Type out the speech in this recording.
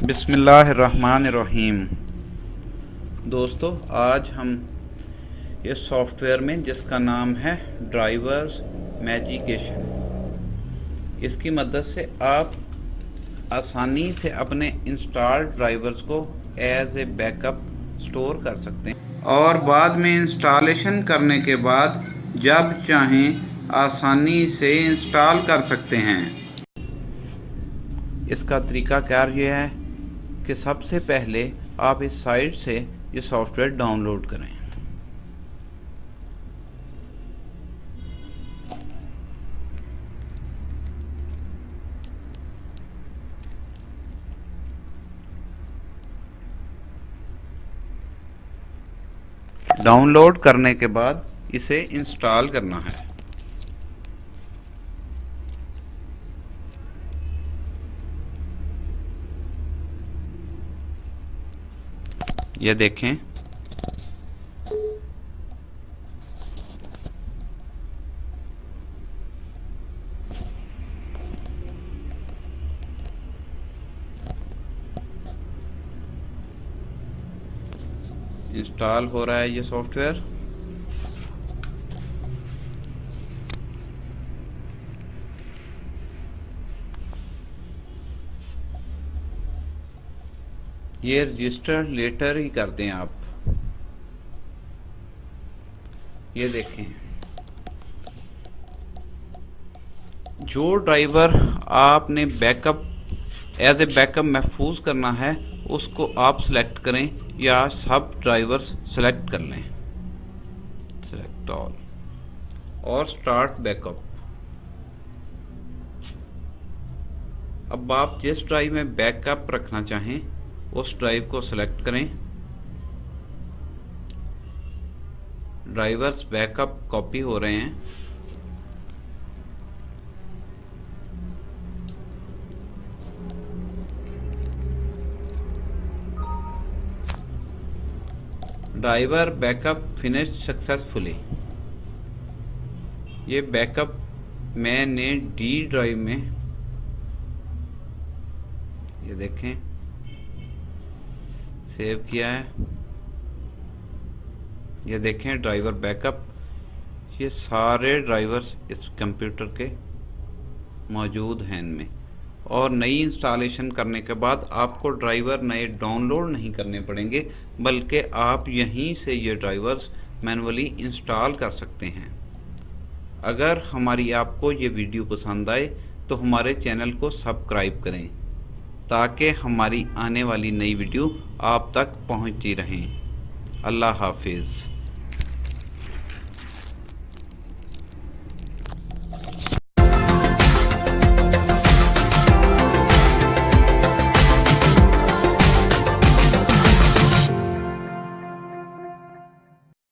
बिस्मिल्लाहिर्रहमानिर्रहीम। दोस्तों, आज हम इस सॉफ्टवेयर में जिसका नाम है ड्राइवर्स मैजिकेशन, इसकी मदद से आप आसानी से अपने इंस्टॉल्ड ड्राइवर्स को एज ए बैकअप स्टोर कर सकते हैं और बाद में इंस्टॉलेशन करने के बाद जब चाहें आसानी से इंस्टॉल कर सकते हैं। इसका तरीक़ाकार ये है कि सबसे पहले आप इस साइट से ये सॉफ्टवेयर डाउनलोड करें। डाउनलोड करने के बाद इसे इंस्टॉल करना है। ये देखें, इंस्टॉल हो रहा है ये सॉफ्टवेयर। ये रजिस्टर लेटर ही कर दें आप। ये देखें, जो ड्राइवर आपने बैकअप एज ए बैकअप महफूज करना है उसको आप सेलेक्ट करें या सब ड्राइवर्स सेलेक्ट कर लें। सेलेक्ट ऑल और स्टार्ट बैकअप। अब आप जिस ड्राइव में बैकअप रखना चाहें उस ड्राइव को सेलेक्ट करें। ड्राइवर्स बैकअप कॉपी हो रहे हैं। Driver backup finish successfully. ये बैकअप मैंने डी ड्राइव में, ये देखें, सेव किया है। ये देखें ड्राइवर बैकअप, ये सारे ड्राइवर्स इस कंप्यूटर के मौजूद हैं इनमें। और नई इंस्टॉलेशन करने के बाद आपको ड्राइवर नए डाउनलोड नहीं करने पड़ेंगे, बल्कि आप यहीं से ये ड्राइवर्स मैनुअली इंस्टॉल कर सकते हैं। अगर हमारी आपको ये वीडियो पसंद आए तो हमारे चैनल को सब्सक्राइब करें ताकि हमारी आने वाली नई वीडियो आप तक पहुंचती रहें। अल्लाह हाफिज़।